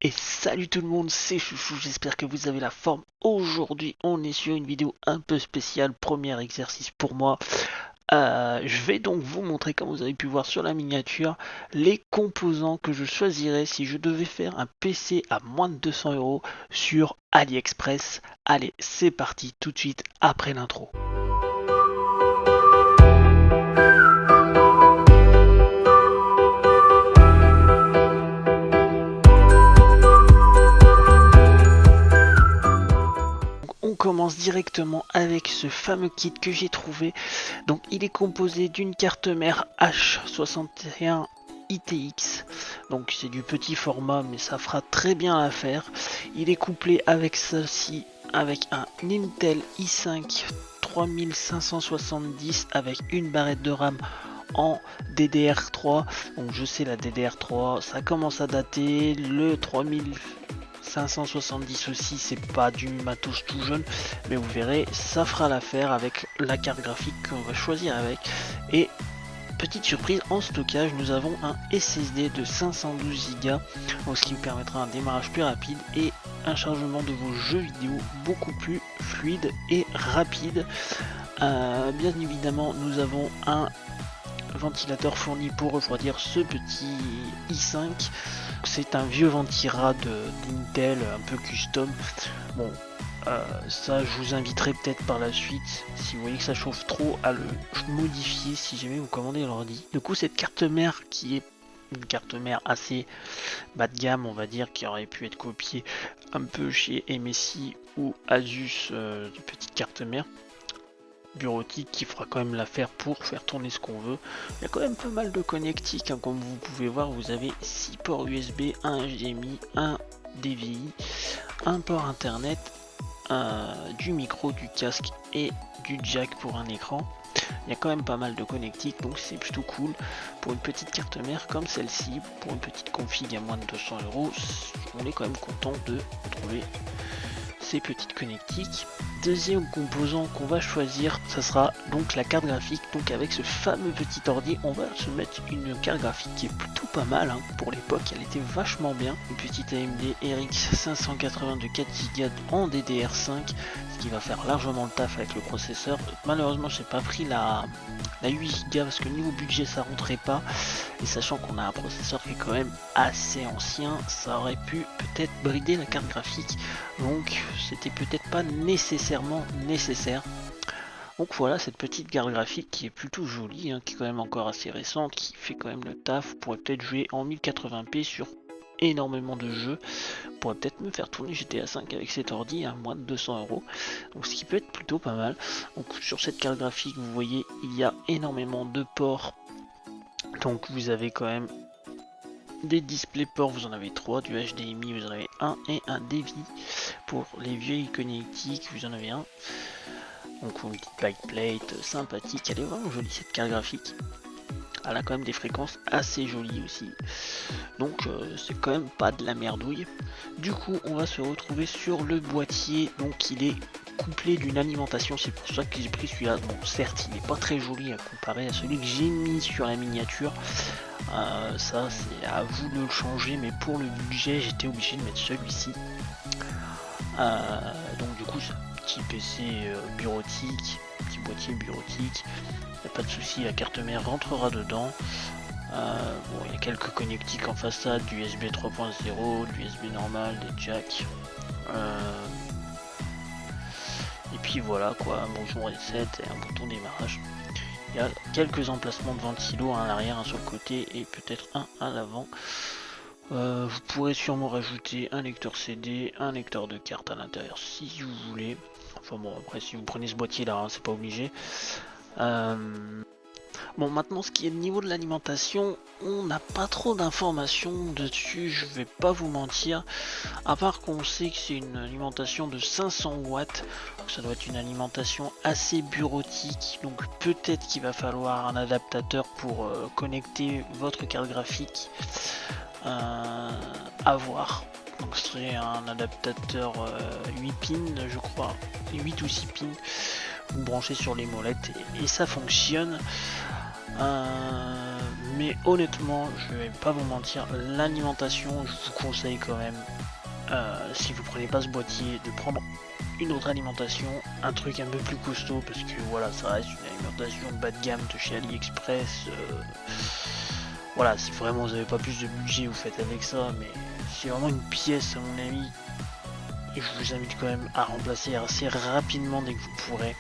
Et salut tout le monde, c'est Chouchou, j'espère que vous avez la forme. Aujourd'hui, on est sur une vidéo un peu spéciale, premier exercice pour moi. Je vais donc vous montrer, comme vous avez pu voir sur la miniature, les composants que je choisirais si je devais faire un PC à moins de 200 € sur AliExpress. Allez, c'est parti tout de suite après l'intro. On commence directement avec ce fameux kit que j'ai trouvé. Donc il est composé d'une carte mère H61 ITX, donc c'est du petit format mais ça fera très bien l'affaire. Il est couplé avec celle-ci, avec un Intel i5 3570 avec une barrette de RAM en DDR3. Donc je sais, la DDR3 ça commence à dater, le 3570 aussi, c'est pas du matos tout jeune, mais vous verrez, ça fera l'affaire avec la carte graphique qu'on va choisir avec. Et petite surprise, en stockage, nous avons un SSD de 512 Go, ce qui vous permettra un démarrage plus rapide et un chargement de vos jeux vidéo beaucoup plus fluide et rapide. Bien évidemment, nous avons un ventilateur fourni pour refroidir ce petit i5. C'est un vieux ventirad d'Intel un peu custom. Bon, ça je vous inviterai peut-être par la suite, si vous voyez que ça chauffe trop, à le modifier si jamais vous commandez l'ordi. Du coup, cette carte mère qui est une carte mère assez bas de gamme, on va dire, qui aurait pu être copiée un peu chez MSI ou Asus, de petites cartes mères bureautique qui fera quand même l'affaire pour faire tourner ce qu'on veut. Il y a quand même pas mal de connectiques, hein. Comme vous pouvez voir, vous avez 6 ports USB, un HDMI, un DVI, un port internet, du micro, du casque et du jack pour un écran. Il y a quand même pas mal de connectiques, donc c'est plutôt cool pour une petite carte mère comme celle-ci. Pour une petite config à moins de 200 €, on est quand même content de trouver ces petites connectiques. Deuxième composant qu'on va choisir, ça sera donc la carte graphique. Donc avec ce fameux petit ordi, on va se mettre une carte graphique qui est plutôt pas mal, hein. Pour l'époque, elle était vachement bien. Une petite AMD RX 580 de 4 Go en DDR5, ce qui va faire largement le taf avec le processeur. Malheureusement, j'ai pas pris la 8 Go parce que niveau budget ça rentrait pas, et sachant qu'on a un processeur qui est quand même assez ancien, ça aurait pu peut-être brider la carte graphique, donc c'était peut-être pas nécessairement nécessaire. Donc voilà, cette petite carte graphique qui est plutôt jolie, hein, qui est quand même encore assez récente, qui fait quand même le taf. Vous pourrez peut-être jouer en 1080p sur énormément de jeux. Vous pourrez peut-être me faire tourner GTA 5 avec cet ordi à moins de 200 €, donc ce qui peut être plutôt pas mal. Donc sur cette carte graphique, vous voyez, il y a énormément de ports. Donc vous avez quand même des DisplayPort, vous en avez 3, du HDMI vous en avez un et un DVI. Pour les vieilles connectiques, vous en avez un. Donc une petite backplate sympathique, elle est vraiment jolie cette carte graphique. Elle a quand même des fréquences assez jolies aussi. Donc c'est quand même pas de la merdouille. Du coup, on va se retrouver sur le boîtier. Donc il est couplé d'une alimentation, c'est pour ça que j'ai pris celui-là. Bon, certes, il n'est pas très joli à comparer à celui que j'ai mis sur la miniature. Ça, c'est à vous de le changer, mais pour le budget, j'étais obligé de mettre celui-ci. Donc du coup, c'est un petit PC bureautique, petit boîtier bureautique. Il n'y a pas de souci, la carte mère rentrera dedans. Bon, il y a quelques connectiques en façade, du USB 3.0, du USB normal, des jacks. Et puis voilà quoi, un bouton reset et un bouton démarrage. Il y a quelques emplacements de ventilo, un à l'arrière, un sur le côté et peut-être un à l'avant. Vous pourrez sûrement rajouter un lecteur CD, un lecteur de carte à l'intérieur si vous voulez. Enfin bon, après si vous prenez ce boîtier là, hein, c'est pas obligé. Bon, maintenant ce qui est le niveau de l'alimentation, on n'a pas trop d'informations dessus, je vais pas vous mentir. À part qu'on sait que c'est une alimentation de 500 watts, donc ça doit être une alimentation assez bureautique. Donc peut-être qu'il va falloir un adaptateur pour connecter votre carte graphique. À voir. Donc ce serait un adaptateur 8 pins, je crois, 8 ou 6 pins. Vous branchez sur les molettes et ça fonctionne. mais honnêtement, je vais pas vous mentir, l'alimentation, je vous conseille quand même, si vous prenez pas ce boîtier, de prendre une autre alimentation, un truc un peu plus costaud, parce que voilà, ça reste une alimentation bas de gamme de chez AliExpress. Voilà, si vraiment vous n'avez pas plus de budget, vous faites avec ça, mais c'est vraiment une pièce à mon avis. Et je vous invite quand même à remplacer assez rapidement dès que vous pourrez.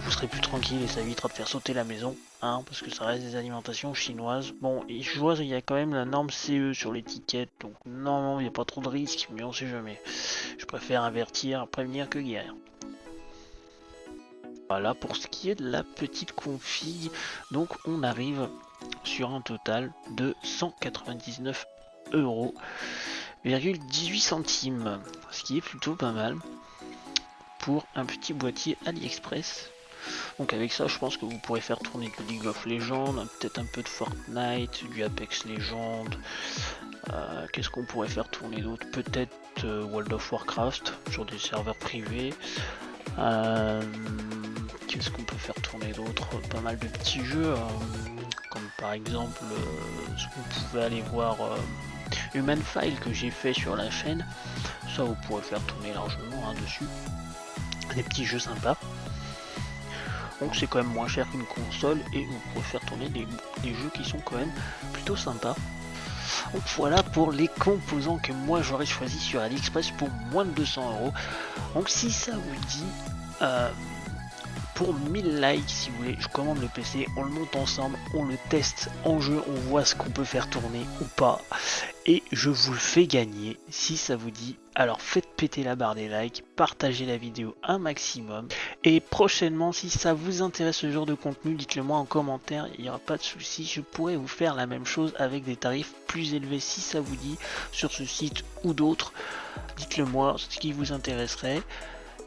Vous serez plus tranquille et ça évitera de faire sauter la maison, hein, parce que ça reste des alimentations chinoises. Bon, et je vois qu'il y a quand même la norme CE sur l'étiquette, donc normalement il n'y a pas trop de risques, mais on sait jamais. Je préfère avertir, prévenir que guérir. Voilà pour ce qui est de la petite config, donc on arrive sur un total de 199,18 centimes, ce qui est plutôt pas mal pour un petit boîtier AliExpress. Donc avec ça, je pense que vous pourrez faire tourner du League of Legends, peut-être un peu de Fortnite, du Apex Legends. Qu'est-ce qu'on pourrait faire tourner d'autre? Peut-être World of Warcraft sur des serveurs privés. Qu'est-ce qu'on peut faire tourner d'autre? Pas mal de petits jeux, comme par exemple ce que vous pouvez aller voir Human File que j'ai fait sur la chaîne. Ça vous pourrez faire tourner largement dessus. Des petits jeux sympas. Donc c'est quand même moins cher qu'une console et vous pourrez faire tourner des jeux qui sont quand même plutôt sympas. Donc voilà pour les composants que moi j'aurais choisi sur AliExpress pour moins de 200 €. Donc si ça vous dit, pour 1000 likes si vous voulez, je commande le PC, on le monte ensemble, on le teste en jeu, on voit ce qu'on peut faire tourner ou pas. Et je vous le fais gagner si ça vous dit. Alors faites péter la barre des likes, partagez la vidéo un maximum. Et prochainement, si ça vous intéresse ce genre de contenu, dites-le moi en commentaire, il n'y aura pas de souci. Je pourrais vous faire la même chose avec des tarifs plus élevés si ça vous dit, sur ce site ou d'autres. Dites-le moi, ce qui vous intéresserait.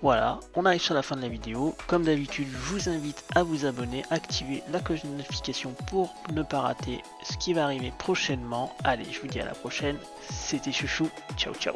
Voilà, on arrive sur la fin de la vidéo. Comme d'habitude, je vous invite à vous abonner, activer la cloche de notification pour ne pas rater ce qui va arriver prochainement. Allez, je vous dis à la prochaine. C'était Chouchou. Ciao, ciao.